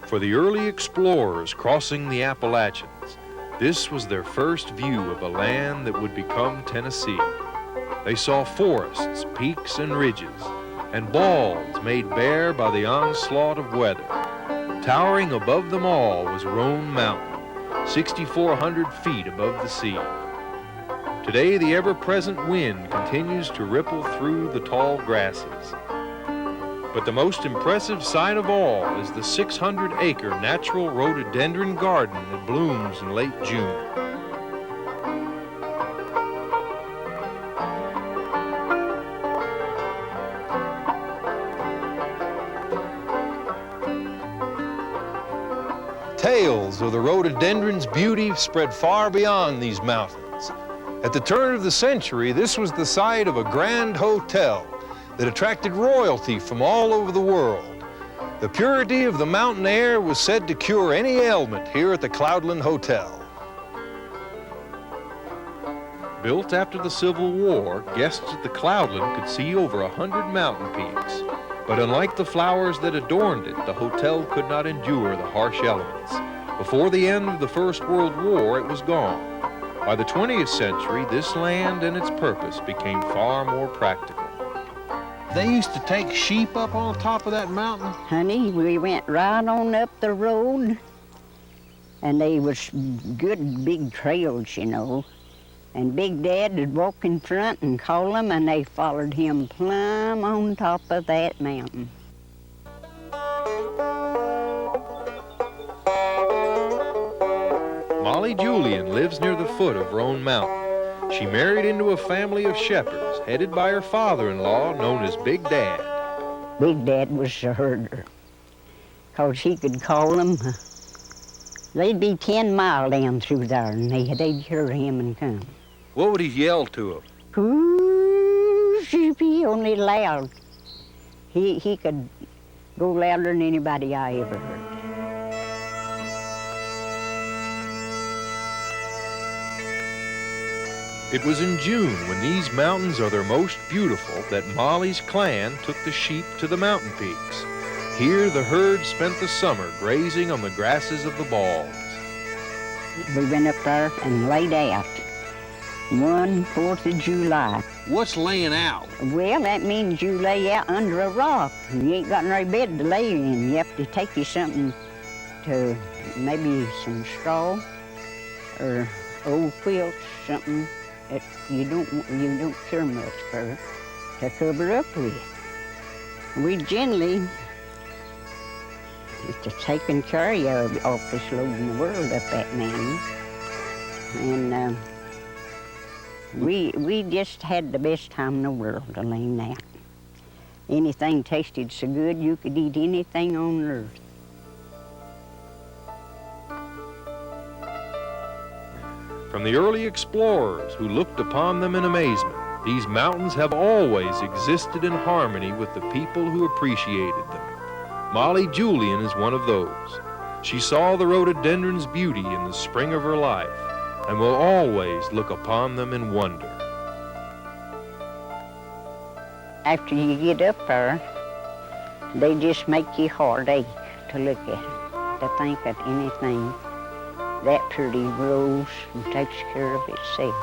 For the early explorers crossing the Appalachians, this was their first view of a land that would become Tennessee. They saw forests, peaks, and ridges, and balds made bare by the onslaught of weather. Towering above them all was Roan Mountain, 6,400 feet above the sea. Today, the ever-present wind continues to ripple through the tall grasses. But the most impressive sight of all is the 600-acre natural rhododendron garden that blooms in late June. Tales of the rhododendron's beauty spread far beyond these mountains. At the turn of the century, this was the site of a grand hotel that attracted royalty from all over the world. The purity of the mountain air was said to cure any ailment here at the Cloudland Hotel. Built after the Civil War, guests at the Cloudland could see over 100 mountain peaks. But unlike the flowers that adorned it, the hotel could not endure the harsh elements. Before the end of the First World War, it was gone. By the 20th century, this land and its purpose became far more practical. They used to take sheep up on top of that mountain? Honey, we went right on up the road, and they was good big trails, you know. And Big Dad would walk in front and call them, and they followed him plumb on top of that mountain. Molly Julian lives near the foot of Roan Mountain. She married into a family of shepherds headed by her father-in-law known as Big Dad. Big Dad was a herder, 'cause he could call them. They'd be 10 miles down through there, and they'd hear him and come. What would he yell to them? Ooh, she'd be only loud. He could go louder than anybody I ever heard. It was in June, when these mountains are their most beautiful, that Molly's clan took the sheep to the mountain peaks. Here, the herd spent the summer grazing on the grasses of the balds. We went up there and laid out. 4th of July. What's laying out? Well, that means you lay out under a rock. You ain't got no bed to lay in. You have to take you something to, maybe some straw or old quilts, something that you don't care much for, to cover up with. We generally just taking care of the office load in the world up that mountain. And we just had the best time in the world to laying out. Anything tasted so good you could eat anything on earth. From the early explorers who looked upon them in amazement, these mountains have always existed in harmony with the people who appreciated them. Molly Julian is one of those. She saw the rhododendron's beauty in the spring of her life and will always look upon them in wonder. After you get up there, they just make your heart ache to look at it, to think that anything that pretty grows and takes care of itself.